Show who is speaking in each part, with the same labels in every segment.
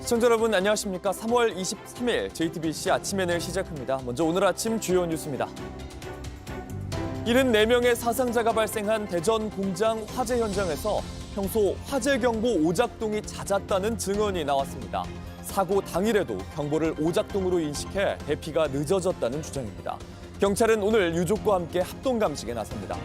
Speaker 1: 시청자 여러분 안녕하십니까? 3월 23일 JTBC 아침에는 시작합니다. 먼저 오늘 아침 주요 뉴스입니다. 74명의 사상자가 발생한 대전 공장 화재 현장에서 평소 화재 경보 오작동이 잦았다는 증언이 나왔습니다. 사고 당일에도 경보를 오작동으로 인식해 대피가 늦어졌다는 주장입니다. 경찰은 오늘 유족과 함께 합동 감식에 나섭니다.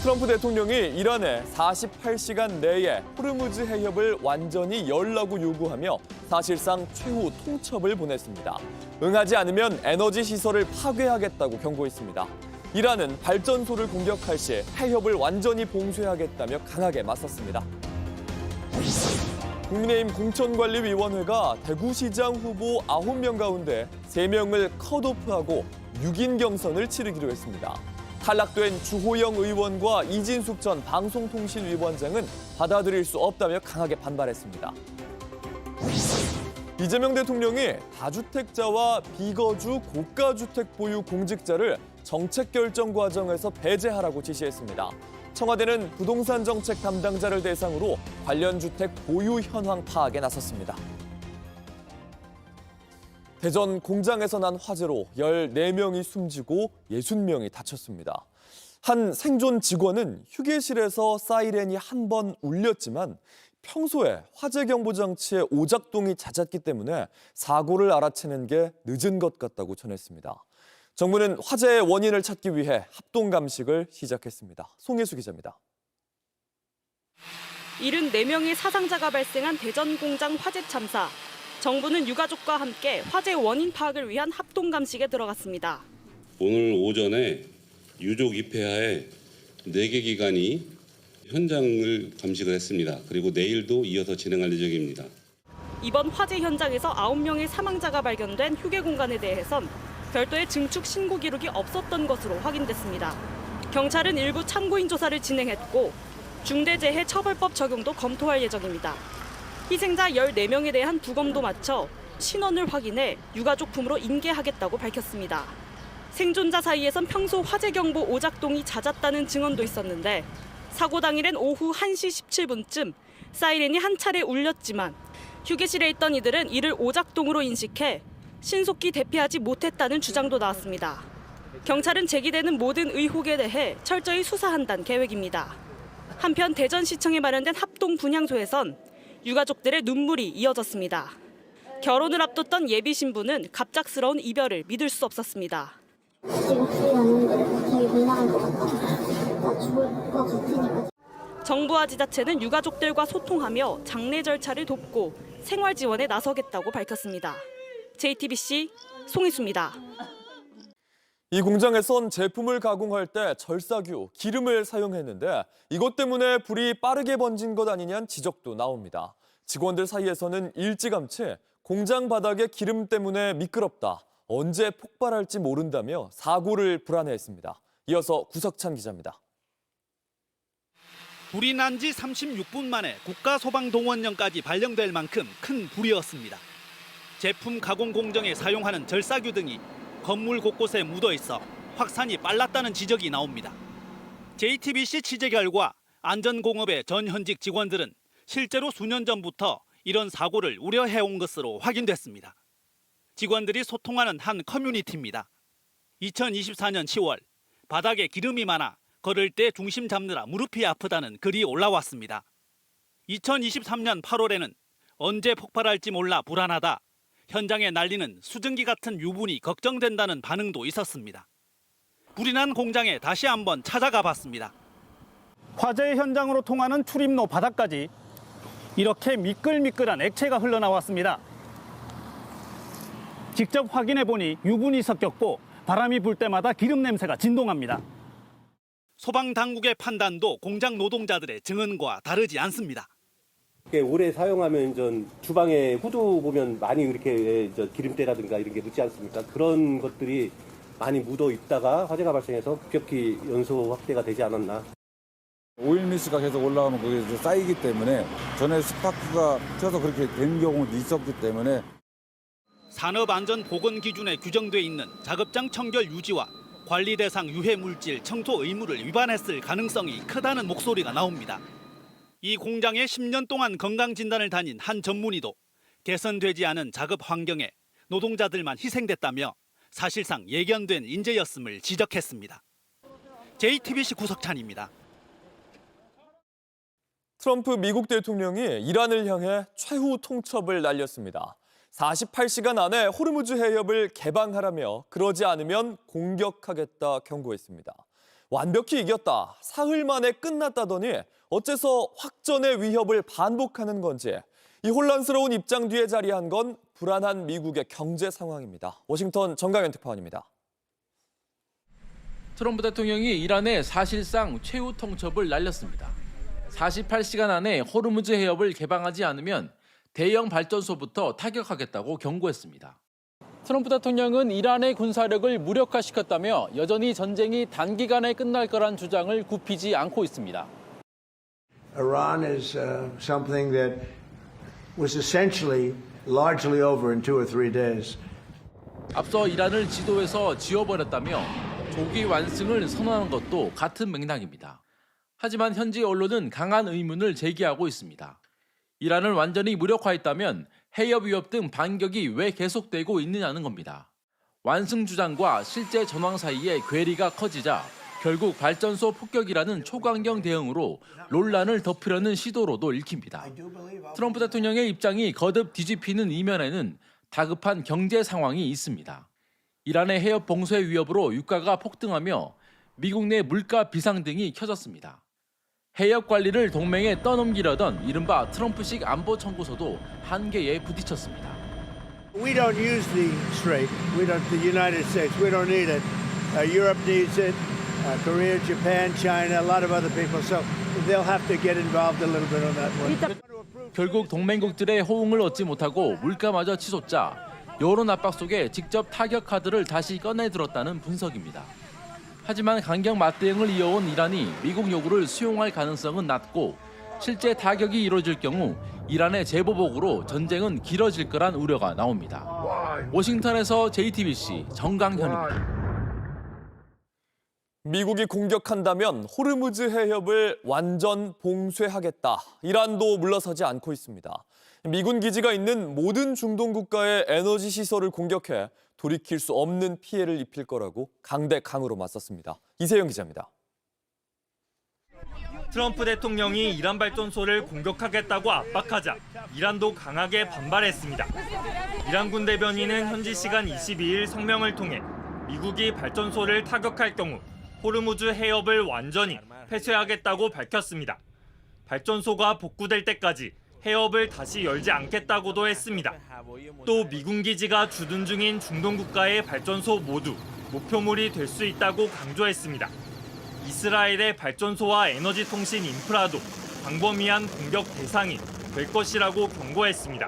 Speaker 1: 트럼프 대통령이 이란에 48시간 내에 호르무즈 해협을 완전히 열라고 요구하며 사실상 최후 통첩을 보냈습니다. 응하지 않으면 에너지 시설을 파괴하겠다고 경고했습니다. 이란은 발전소를 공격할 시 해협을 완전히 봉쇄하겠다며 강하게 맞섰습니다. 국민의힘 공천관리위원회가 대구시장 후보 9명 가운데 3명을 컷오프하고 6인 경선을 치르기로 했습니다. 탈락된 주호영 의원과 이진숙 전 방송통신위원장은 받아들일 수 없다며 강하게 반발했습니다. 이재명 대통령이 다주택자와 비거주 고가주택 보유 공직자를 정책 결정 과정에서 배제하라고 지시했습니다. 청와대는 부동산 정책 담당자를 대상으로 관련 주택 보유 현황 파악에 나섰습니다. 대전 공장에서 난 화재로 14명이 숨지고 60명이 다쳤습니다. 한 생존 직원은 휴게실에서 사이렌이 한 번 울렸지만 평소에 화재 경보 장치의 오작동이 잦았기 때문에 사고를 알아채는 게 늦은 것 같다고 전했습니다. 정부는 화재의 원인을 찾기 위해 합동 감식을 시작했습니다. 송혜수 기자입니다.
Speaker 2: 74명의 사상자가 발생한 대전 공장 화재 참사. 정부는 유가족과 함께 화재 원인 파악을 위한 합동 감식에 들어갔습니다.
Speaker 3: 오늘 오전에 유족 입회하에 4개 기관이 현장을 감식을 했습니다. 그리고 내일도 이어서 진행할 예정입니다.
Speaker 2: 이번 화재 현장에서 9명의 사망자가 발견된 휴게 공간에 대해선 별도의 증축 신고 기록이 없었던 것으로 확인됐습니다. 경찰은 일부 참고인 조사를 진행했고 중대재해처벌법 적용도 검토할 예정입니다. 희생자 14명에 대한 부검도 마쳐 신원을 확인해 유가족품으로 인계하겠다고 밝혔습니다. 생존자 사이에선 평소 화재 경보 오작동이 잦았다는 증언도 있었는데 사고 당일엔 오후 1시 17분쯤 사이렌이 한 차례 울렸지만 휴게실에 있던 이들은 이를 오작동으로 인식해 신속히 대피하지 못했다는 주장도 나왔습니다. 경찰은 제기되는 모든 의혹에 대해 철저히 수사한다는 계획입니다. 한편 대전시청에 마련된 합동 분향소에선 유가족들의 눈물이 이어졌습니다. 결혼을 앞뒀던 예비 신부는 갑작스러운 이별을 믿을 수 없었습니다. 정부와 지자체는 유가족들과 소통하며 장례 절차를 돕고 생활 지원에 나서겠다고 밝혔습니다. JTBC 송희수입니다.
Speaker 1: 이 공장에선 제품을 가공할 때 절삭유, 기름을 사용했는데 이것 때문에 불이 빠르게 번진 것 아니냐는 지적도 나옵니다. 직원들 사이에서는 일찌감치 공장 바닥의 기름 때문에 미끄럽다, 언제 폭발할지 모른다며 사고를 불안해했습니다. 이어서 구석찬 기자입니다.
Speaker 4: 불이 난 지 36분 만에 국가소방동원령까지 발령될 만큼 큰 불이었습니다. 제품 가공 공정에 사용하는 절삭유 등이 건물 곳곳에 묻어 있어 확산이 빨랐다는 지적이 나옵니다. JTBC 취재 결과 안전공업의 전 현직 직원들은 실제로 수년 전부터 이런 사고를 우려해온 것으로 확인됐습니다. 직원들이 소통하는 한 커뮤니티입니다. 2024년 10월 바닥에 기름이 많아 걸을 때 중심 잡느라 무릎이 아프다는 글이 올라왔습니다. 2023년 8월에는 언제 폭발할지 몰라 불안하다. 현장에 날리는 수증기 같은 유분이 걱정된다는 반응도 있었습니다. 불이 난 공장에 다시 한번 찾아가 봤습니다. 화재 현장으로 통하는 출입로 바닥까지 이렇게 미끌미끌한 액체가 흘러나왔습니다. 직접 확인해 보니 유분이 섞였고 바람이 불 때마다 기름 냄새가 진동합니다. 소방당국의 판단도 공장 노동자들의 증언과 다르지 않습니다.
Speaker 5: 오래 사용하면 주방에 후드 보면 많이 이렇게 기름때라든가 이런 게 묻지 않습니까? 그런 것들이 많이 묻어 있다가 화재가 발생해서 급격히 연소 확대가 되지 않았나.
Speaker 6: 오일미스가 계속 올라오면 그게 쌓이기 때문에 전에 스파크가 튀어서 그렇게 된 경우도 있었기 때문에
Speaker 4: 산업안전보건 기준에 규정돼 있는 작업장 청결 유지와 관리 대상 유해 물질 청소 의무를 위반했을 가능성이 크다는 목소리가 나옵니다. 이 공장에 10년 동안 건강진단을 다닌 한 전문의도 개선되지 않은 작업 환경에 노동자들만 희생됐다며 사실상 예견된 인재였음을 지적했습니다. JTBC 구석찬입니다.
Speaker 1: 트럼프 미국 대통령이 이란을 향해 최후 통첩을 날렸습니다. 48시간 안에 호르무즈 해협을 개방하라며 그러지 않으면 공격하겠다 경고했습니다. 완벽히 이겼다, 사흘 만에 끝났다더니 어째서 확전의 위협을 반복하는 건지, 이 혼란스러운 입장 뒤에 자리한 건 불안한 미국의 경제 상황입니다. 워싱턴 정강현 특파원입니다.
Speaker 7: 트럼프 대통령이 이란에 사실상 최후 통첩을 날렸습니다. 48시간 안에 호르무즈 해협을 개방하지 않으면 대형 발전소부터 타격하겠다고 경고했습니다. 트럼프 대통령은 이란의 군사력을 무력화시켰다며 여전히 전쟁이 단기간에 끝날 거란 주장을 굽히지 않고 있습니다.
Speaker 8: Iran is something that was essentially largely over in 2 or 3 days.
Speaker 7: 앞서 이란을 지도에서 지워버렸다며 조기 완승을 선언한 것도 같은 맥락입니다. 하지만 현지 언론은 강한 의문을 제기하고 있습니다. 이란을 완전히 무력화했다면 해협 위협 등 반격이 왜 계속되고 있느냐는 겁니다. 완승 주장과 실제 전황 사이에 괴리가 커지자 결국 발전소 폭격이라는 초강경 대응으로 논란을 덮으려는 시도로도 읽힙니다. 트럼프 대통령의 입장이 거듭 뒤집히는 이면에는 다급한 경제 상황이 있습니다. 이란의 해협 봉쇄 위협으로 유가가 폭등하며 미국 내 물가 비상 등이 켜졌습니다. 해협 관리를 동맹에 떠넘기려던 이른바 트럼프식 안보 청구서도 한계에 부딪혔습니다.
Speaker 8: We don't use the strait. We don't. The United States. We don't need it. Europe needs it. Korea, Japan, China, a lot of other people. So they'll have to get involved a little bit on that one.
Speaker 7: 결국 동맹국들의 호응을 얻지 못하고 물가마저 치솟자 여론 압박 속에 직접 타격 카드를 다시 꺼내 들었다는 분석입니다. 하지만 강경 맞대응을 이어온 이란이 미국 요구를 수용할 가능성은 낮고 실제 타격이 이루어질 경우 이란의 제보복으로 전쟁은 길어질 거란 우려가 나옵니다. 워싱턴에서 JTBC 정강현입니다.
Speaker 1: 미국이 공격한다면 호르무즈 해협을 완전 봉쇄하겠다. 이란도 물러서지 않고 있습니다. 미군 기지가 있는 모든 중동 국가의 에너지 시설을 공격해 돌이킬 수 없는 피해를 입힐 거라고 강대강으로 맞섰습니다. 이세영 기자입니다.
Speaker 9: 트럼프 대통령이 이란 발전소를 공격하겠다고 압박하자 이란도 강하게 반발했습니다. 이란군 대변인은 현지 시간 22일 성명을 통해 미국이 발전소를 타격할 경우 호르무즈 해협을 완전히 폐쇄하겠다고 밝혔습니다. 발전소가 복구될 때까지 해협을 다시 열지 않겠다고도 했습니다. 또 미군 기지가 주둔 중인 중동 국가의 발전소 모두 목표물이 될 수 있다고 강조했습니다. 이스라엘의 발전소와 에너지 통신 인프라도 광범위한 공격 대상이 될 것이라고 경고했습니다.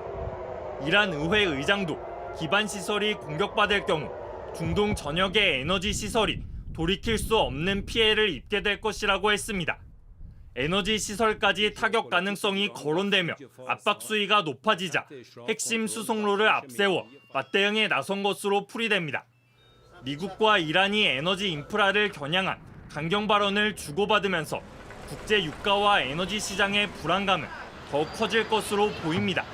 Speaker 9: 이란 의회 의장도 기반 시설이 공격받을 경우 중동 전역의 에너지 시설이 돌이킬 수 없는 피해를 입게 될 것이라고 했습니다. 에너지 시설까지 타격 가능성이 거론되며 압박 수위가 높아지자 핵심 수송로를 앞세워 맞대응에 나선 것으로 풀이됩니다. 미국과 이란이 에너지 인프라를 겨냥한 강경 발언을 주고받으면서 국제 유가와 에너지 시장의 불안감은 더 커질 것으로 보입니다.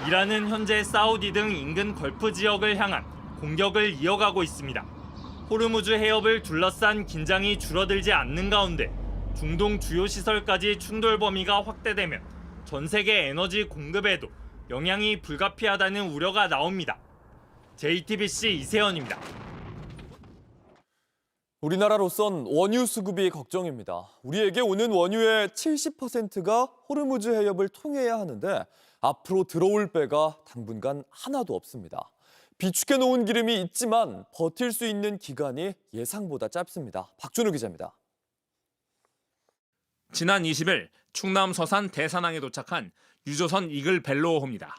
Speaker 9: 이란은 현재 사우디 등 인근 걸프 지역을 향한 공격을 이어가고 있습니다. 호르무즈 해협을 둘러싼 긴장이 줄어들지 않는 가운데 중동 주요 시설까지 충돌 범위가 확대되면 전 세계 에너지 공급에도 영향이 불가피하다는 우려가 나옵니다. JTBC 이세현입니다.
Speaker 1: 우리나라로선 원유 수급이 걱정입니다. 우리에게 오는 원유의 70%가 호르무즈 해협을 통해야 하는데 앞으로 들어올 배가 당분간 하나도 없습니다. 비축해 놓은 기름이 있지만 버틸 수 있는 기간이 예상보다 짧습니다. 박준우 기자입니다.
Speaker 10: 지난 20일 충남 서산 대산항에 도착한 유조선 이글 벨로호입니다.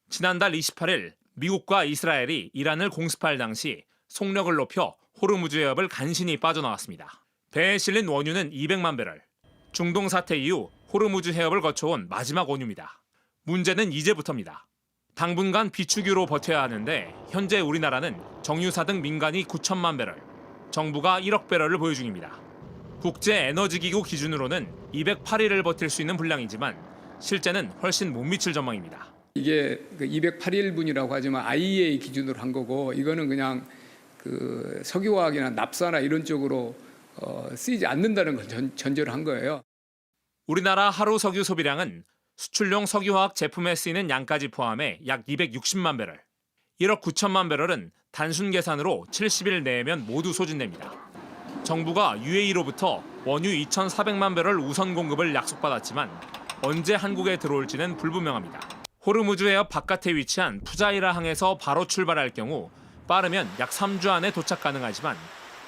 Speaker 10: 지난달 28일 미국과 이스라엘이 이란을 공습할 당시 속력을 높여 호르무즈 해협을 간신히 빠져나왔습니다. 배에 실린 원유는 200만 배럴. 중동 사태 이후 호르무즈 해협을 거쳐온 마지막 원유입니다. 문제는 이제부터입니다. 당분간 비축유로 버텨야 하는데 현재 우리나라는 정유사 등 민간이 9천만 배럴, 정부가 1억 배럴을 보유 중입니다. 국제에너지기구 기준으로는 208일을 버틸 수 있는 분량이지만 실제는 훨씬 못 미칠 전망입니다.
Speaker 11: 이게 208일분이라고 하지만 IEA 기준으로 한 거고 이거는 그냥 그 석유화학이나 납사나 이런 쪽으로 쓰이지 않는다는 걸 전제로 한 거예요.
Speaker 10: 우리나라 하루 석유 소비량은 수출용 석유화학 제품에 쓰이는 양까지 포함해 약 260만 배럴. 1억 9천만 배럴은 단순 계산으로 70일 내면 모두 소진됩니다. 정부가 UAE로부터 원유 2,400만 배럴 우선 공급을 약속받았지만 언제 한국에 들어올지는 불분명합니다. 호르무즈 해협 바깥에 위치한 푸자이라 항에서 바로 출발할 경우 빠르면 약 3주 안에 도착 가능하지만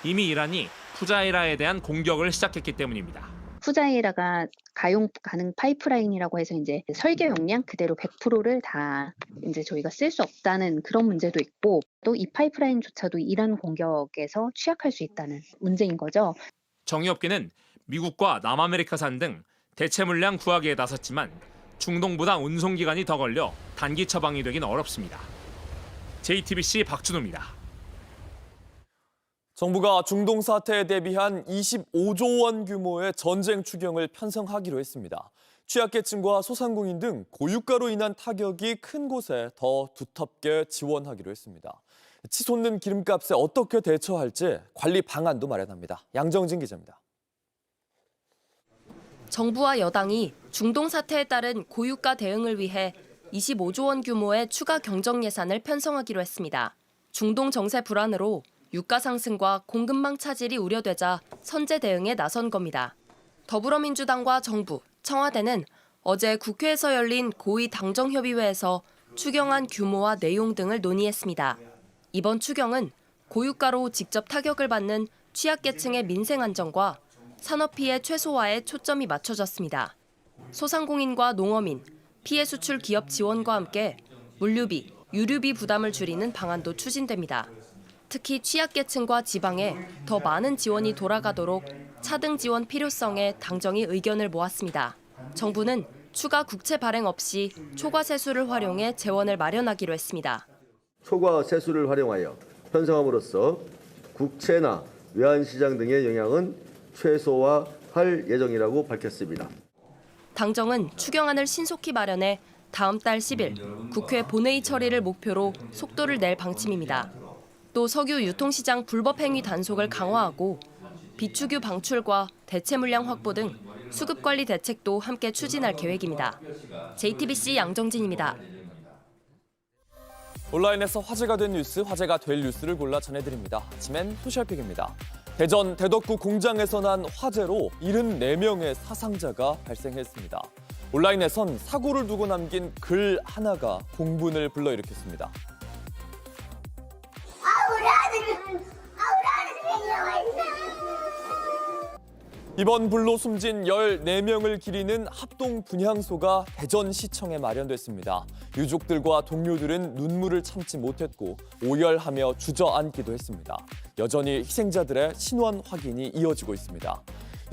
Speaker 10: 이미 이란이 푸자이라에 대한 공격을 시작했기 때문입니다.
Speaker 12: 푸자이라가 가용 가능 파이프라인이라고 해서 이제 설계 용량 그대로 100%를 다 이제 저희가 쓸 수 없다는 그런 문제도 있고 또 이 파이프라인조차도 이란 공격에서 취약할 수 있다는 문제인 거죠.
Speaker 10: 정유업계는 미국과 남아메리카산 등 대체 물량 구하기에 나섰지만 중동보다 운송 기간이 더 걸려 단기 처방이 되긴 어렵습니다. JTBC 박준호입니다.
Speaker 1: 정부가 중동 사태에 대비한 25조 원 규모의 전쟁 추경을 편성하기로 했습니다. 취약계층과 소상공인 등 고유가로 인한 타격이 큰 곳에 더 두텁게 지원하기로 했습니다. 치솟는 기름값에 어떻게 대처할지 관리 방안도 마련합니다. 양정진 기자입니다.
Speaker 13: 정부와 여당이 중동 사태에 따른 고유가 대응을 위해 25조 원 규모의 추가 경정 예산을 편성하기로 했습니다. 중동 정세 불안으로 유가 상승과 공급망 차질이 우려되자 선제 대응에 나선 겁니다. 더불어민주당과 정부, 청와대는 어제 국회에서 열린 고위 당정협의회에서 추경안 규모와 내용 등을 논의했습니다. 이번 추경은 고유가로 직접 타격을 받는 취약계층의 민생 안정과 산업 피해 최소화에 초점이 맞춰졌습니다. 소상공인과 농어민, 피해 수출 기업 지원과 함께 물류비, 유류비 부담을 줄이는 방안도 추진됩니다. 특히 취약계층과 지방에 더 많은 지원이 돌아가도록 차등 지원 필요성에 당정이 의견을 모았습니다. 정부는 추가 국채 발행 없이 초과 세수를 활용해 재원을 마련하기로 했습니다.
Speaker 14: 초과 세수를 활용하여 편성함으로써 국채나 외환시장 등의 영향은 최소화할 예정이라고 밝혔습니다.
Speaker 13: 당정은 추경안을 신속히 마련해 다음 달 10일 국회 본회의 처리를 목표로 속도를 낼 방침입니다. 또 석유 유통시장 불법 행위 단속을 강화하고 비축유 방출과 대체 물량 확보 등 수급 관리 대책도 함께 추진할 계획입니다. JTBC 양정진입니다.
Speaker 1: 온라인에서 화제가 된 뉴스, 화제가 될 뉴스를 골라 전해드립니다. 아침엔 소셜픽입니다. 대전 대덕구 공장에서 난 화재로 74명의 사상자가 발생했습니다. 온라인에선 사고를 두고 남긴 글 하나가 공분을 불러일으켰습니다. 이번 불로 숨진 14명을 기리는 합동 분향소가 대전시청에 마련됐습니다. 유족들과 동료들은 눈물을 참지 못했고 오열하며 주저앉기도 했습니다. 여전히 희생자들의 신원 확인이 이어지고 있습니다.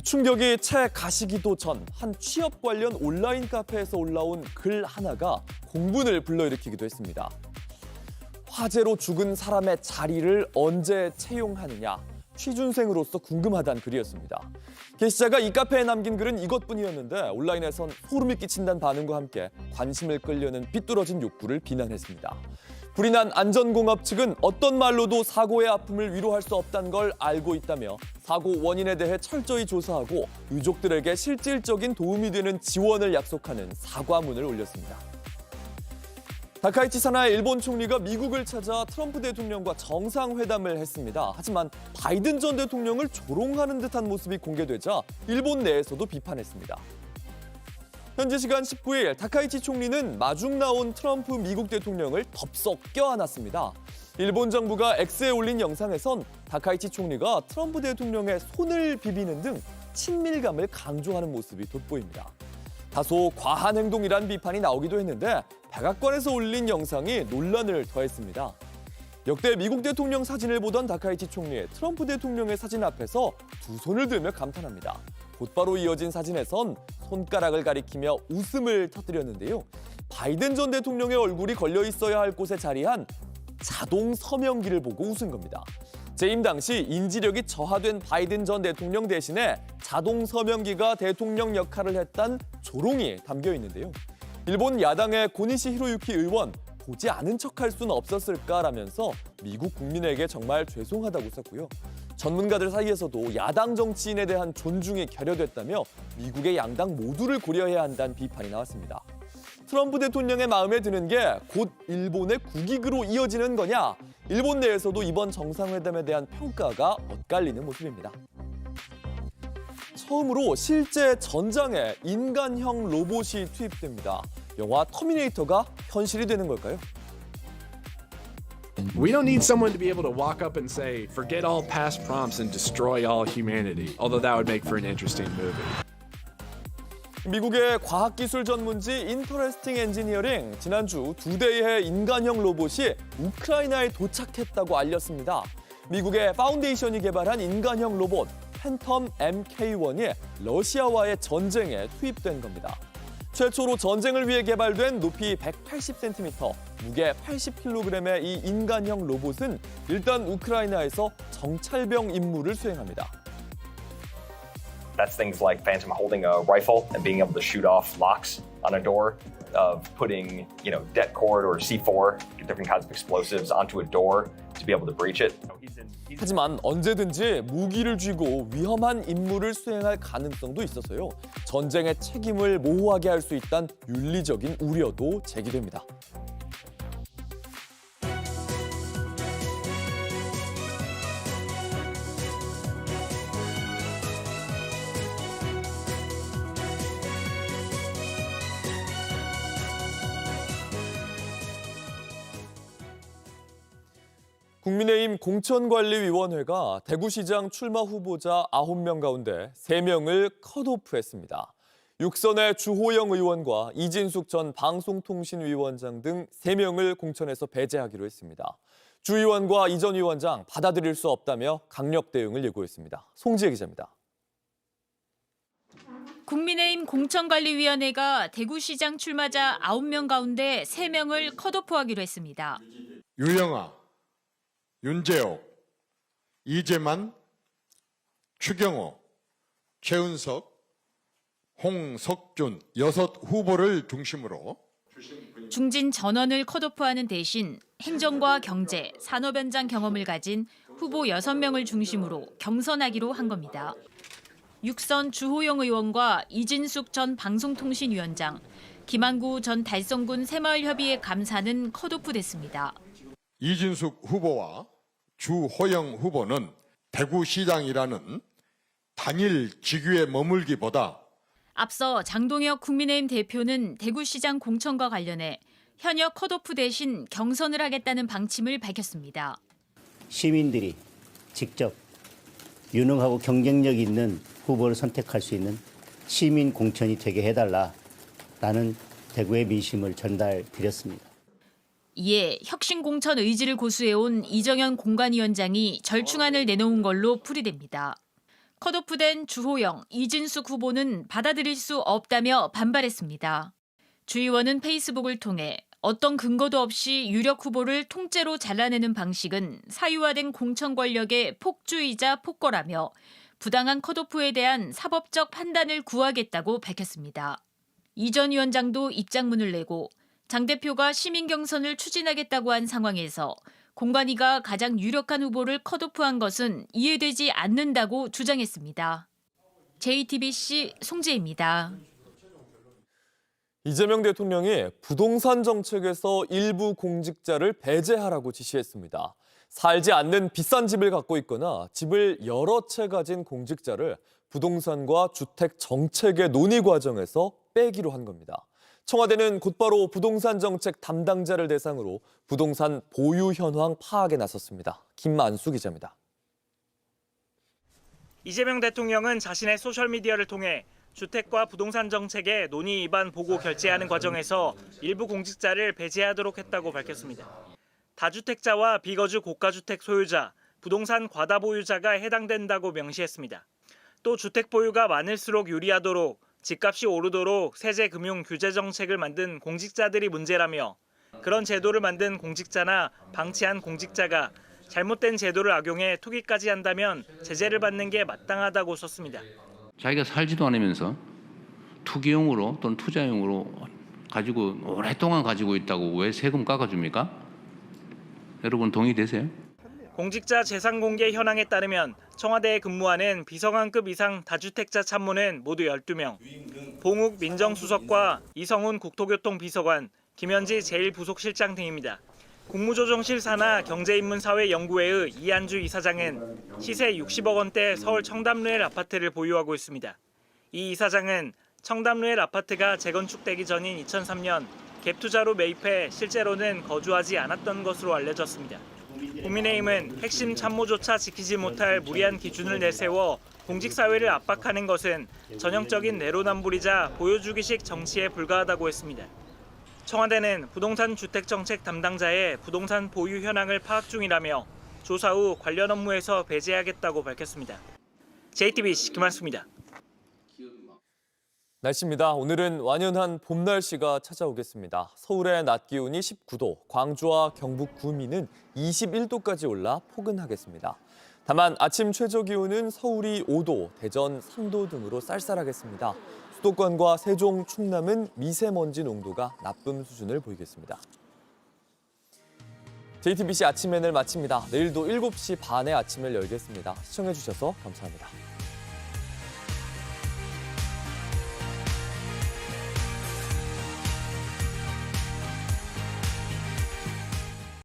Speaker 1: 충격이 채 가시기도 전 한 취업 관련 온라인 카페에서 올라온 글 하나가 공분을 불러일으키기도 했습니다. 화재로 죽은 사람의 자리를 언제 채용하느냐, 취준생으로서 궁금하다는 글이었습니다. 게시자가 이 카페에 남긴 글은 이것뿐이었는데 온라인에선 소름이 끼친다는 반응과 함께 관심을 끌려는 삐뚤어진 욕구를 비난했습니다. 불이 난 안전공업 측은 어떤 말로도 사고의 아픔을 위로할 수 없다는 걸 알고 있다며 사고 원인에 대해 철저히 조사하고 유족들에게 실질적인 도움이 되는 지원을 약속하는 사과문을 올렸습니다. 다카이치 사나의 일본 총리가 미국을 찾아 트럼프 대통령과 정상회담을 했습니다. 하지만 바이든 전 대통령을 조롱하는 듯한 모습이 공개되자 일본 내에서도 비판했습니다. 현지 시간 19일 다카이치 총리는 마중 나온 트럼프 미국 대통령을 덥석 껴안았습니다. 일본 정부가 X에 올린 영상에선 다카이치 총리가 트럼프 대통령의 손을 비비는 등 친밀감을 강조하는 모습이 돋보입니다. 다소 과한 행동이란 비판이 나오기도 했는데 백악관에서 올린 영상이 논란을 더했습니다. 역대 미국 대통령 사진을 보던 다카이치 총리의 트럼프 대통령의 사진 앞에서 두 손을 들며 감탄합니다. 곧바로 이어진 사진에선 손가락을 가리키며 웃음을 터뜨렸는데요. 바이든 전 대통령의 얼굴이 걸려 있어야 할 곳에 자리한 자동 서명기를 보고 웃은 겁니다. 재임 당시 인지력이 저하된 바이든 전 대통령 대신에 자동 서명기가 대통령 역할을 했단 조롱이 담겨 있는데요. 일본 야당의 고니시 히로유키 의원, 보지 않은 척할 수는 없었을까라면서 미국 국민에게 정말 죄송하다고 썼고요. 전문가들 사이에서도 야당 정치인에 대한 존중이 결여됐다며 미국의 양당 모두를 고려해야 한다는 비판이 나왔습니다. 트럼프 대통령의 마음에 드는 게 곧 일본의 국익으로 이어지는 거냐? 일본 내에서도 이번 정상회담에 대한 평가가 엇갈리는 모습입니다. 처음으로 실제 전장에 인간형 로봇이 투입됩니다. 영화 터미네이터가 현실이 되는 걸까요?
Speaker 15: We don't need someone to be able to walk up and say, forget all past prompts and destroy all humanity, although that would make for an interesting movie.
Speaker 1: 미국의 과학기술 전문지 인터레스팅 엔지니어링 지난주 2대의 인간형 로봇이 우크라이나에 도착했다고 알렸습니다. 미국의 파운데이션이 개발한 인간형 로봇 팬텀 MK1이 러시아와의 전쟁에 투입된 겁니다. 최초로 전쟁을 위해 개발된 높이 180cm, 무게 80kg의 이 인간형 로봇은 일단 우크라이나에서 정찰병 임무를 수행합니다.
Speaker 16: That's things like Phantom holding a rifle and being able to shoot off locks on a door, of putting, det cord or C4, different kinds of explosives onto a door to be able to breach it.
Speaker 1: 하지만 언제든지 무기를 쥐고 위험한 임무를 수행할 가능성도 있어서요. 전쟁의 책임을 모호하게 할 수 있다는 윤리적인 우려도 제기됩니다. 국민의힘 공천관리위원회가 대구시장 출마 후보자 9명 가운데 3명을 컷오프했습니다. 육선의 주호영 의원과 이진숙 전 방송통신위원장 등 3명을 공천에서 배제하기로 했습니다. 주 의원과 이 전 위원장 받아들일 수 없다며 강력 대응을 예고했습니다. 송지혜 기자입니다.
Speaker 17: 국민의힘 공천관리위원회가 대구시장 출마자 9명 가운데 3명을 컷오프하기로 했습니다.
Speaker 18: 유영아, 윤재옥, 이재만, 추경호, 최은석, 홍석준 6 후보를 중심으로
Speaker 17: 중진 전원을 컷오프하는 대신 행정과 경제, 산업 현장 경험을 가진 후보 6명을 중심으로 경선하기로 한 겁니다. 육선 주호영 의원과 이진숙 전 방송통신위원장, 김한구 전 달성군 새마을협의회 감사는 컷오프됐습니다.
Speaker 18: 이진숙 후보와 주호영 후보는 대구시장이라는 단일 직위에 머물기보다
Speaker 17: 앞서 장동혁 국민의힘 대표는 대구시장 공천과 관련해 현역 컷오프 대신 경선을 하겠다는 방침을 밝혔습니다.
Speaker 19: 시민들이 직접 유능하고 경쟁력 있는 후보를 선택할 수 있는 시민 공천이 되게 해달라라는 대구의 민심을 전달드렸습니다.
Speaker 17: 이에 혁신 공천 의지를 고수해온 이정현 공관위원장이 절충안을 내놓은 걸로 풀이됩니다. 컷오프된 주호영, 이진숙 후보는 받아들일 수 없다며 반발했습니다. 주 의원은 페이스북을 통해 어떤 근거도 없이 유력 후보를 통째로 잘라내는 방식은 사유화된 공천 권력의 폭주이자 폭거라며 부당한 컷오프에 대한 사법적 판단을 구하겠다고 밝혔습니다. 이 전 위원장도 입장문을 내고 장 대표가 시민 경선을 추진하겠다고 한 상황에서 공관위가 가장 유력한 후보를 컷오프한 것은 이해되지 않는다고 주장했습니다. JTBC 송지혜입니다.
Speaker 1: 이재명 대통령이 부동산 정책에서 일부 공직자를 배제하라고 지시했습니다. 살지 않는 비싼 집을 갖고 있거나 집을 여러 채 가진 공직자를 부동산과 주택 정책의 논의 과정에서 빼기로 한 겁니다. 청와대는 곧바로 부동산 정책 담당자를 대상으로 부동산 보유 현황 파악에 나섰습니다. 김만수 기자입니다.
Speaker 9: 이재명 대통령은 자신의 소셜미디어를 통해 주택과 부동산 정책의 논의 위반 보고 결재하는 과정에서 일부 공직자를 배제하도록 했다고 밝혔습니다. 다주택자와 비거주 고가주택 소유자, 부동산 과다 보유자가 해당된다고 명시했습니다. 또 주택 보유가 많을수록 유리하도록 집값이 오르도록 세제 금융 규제 정책을 만든 공직자들이 문제라며 그런 제도를 만든 공직자나 방치한 공직자가 잘못된 제도를 악용해 투기까지 한다면 제재를 받는 게 마땅하다고 썼습니다.
Speaker 20: 자기가 살지도 않으면서 투기용으로 또는 투자용으로 가지고 오랫동안 가지고 있다고 왜 세금 깎아줍니까? 여러분 동의되세요?
Speaker 9: 공직자 재산 공개 현황에 따르면 청와대에 근무하는 비서관급 이상 다주택자 참모는 모두 12명, 봉욱 민정수석과 이성훈 국토교통비서관, 김현지 제1부속실장 등입니다. 국무조정실 산하 경제인문사회연구회의 이한주 이사장은 시세 60억 원대 서울 청담루엘 아파트를 보유하고 있습니다. 이 이사장은 청담루엘 아파트가 재건축되기 전인 2003년 갭투자로 매입해 실제로는 거주하지 않았던 것으로 알려졌습니다. 국민의힘은 핵심 참모조차 지키지 못할 무리한 기준을 내세워 공직사회를 압박하는 것은 전형적인 내로남불이자 보여주기식 정치에 불과하다고 했습니다. 청와대는 부동산 주택정책 담당자의 부동산 보유 현황을 파악 중이라며 조사 후 관련 업무에서 배제하겠다고 밝혔습니다. JTBC 김한수입니다.
Speaker 1: 날씨입니다. 오늘은 완연한 봄 날씨가 찾아오겠습니다. 서울의 낮 기온이 19도, 광주와 경북 구미는 21도까지 올라 포근하겠습니다. 다만 아침 최저 기온은 서울이 5도, 대전 3도 등으로 쌀쌀하겠습니다. 수도권과 세종, 충남은 미세먼지 농도가 나쁨 수준을 보이겠습니다. JTBC 아침 N을 마칩니다. 내일도 7시 반에 아침을 열겠습니다. 시청해주셔서 감사합니다.